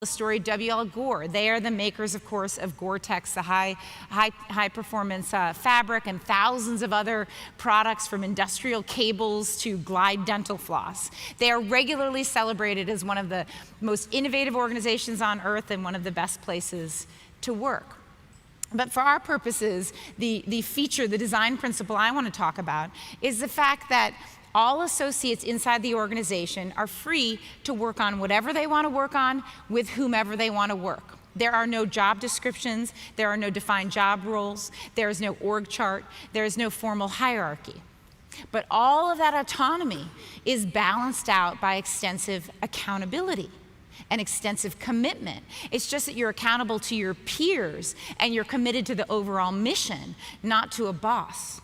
the story W.L. Gore. They are the makers, of course, of Gore-Tex, the high performance fabric, and thousands of other products from industrial cables to Glide dental floss. They are regularly celebrated as one of the most innovative organizations on earth and one of the best places to work. But for our purposes, the feature, the design principle I want to talk about is the fact that all associates inside the organization are free to work on whatever they want to work on with whomever they want to work. There are no job descriptions, there are no defined job roles, there is no org chart, there is no formal hierarchy. But all of that autonomy is balanced out by extensive accountability and extensive commitment. It's just that you're accountable to your peers and you're committed to the overall mission, not to a boss.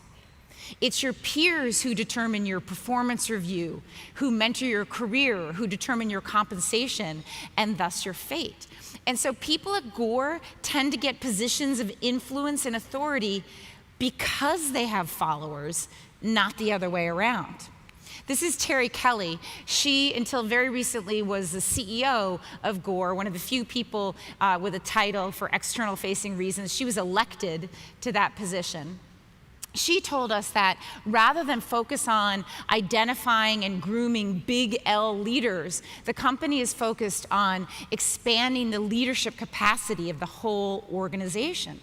It's your peers who determine your performance review, who mentor your career, who determine your compensation, and thus your fate. And so people at Gore tend to get positions of influence and authority because they have followers, not the other way around. This is Terry Kelly. She, until very recently, was the CEO of Gore, one of the few people with a title for external-facing reasons. She was elected to that position. She told us that rather than focus on identifying and grooming big L leaders, the company is focused on expanding the leadership capacity of the whole organization.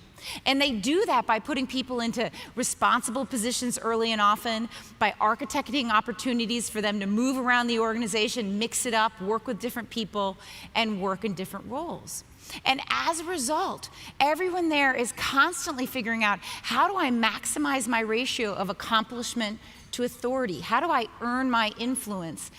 And they do that by putting people into responsible positions early and often, by architecting opportunities for them to move around the organization, mix it up, work with different people, and work in different roles. And as a result, everyone there is constantly figuring out, how do I maximize my ratio of accomplishment to authority? How do I earn my influence?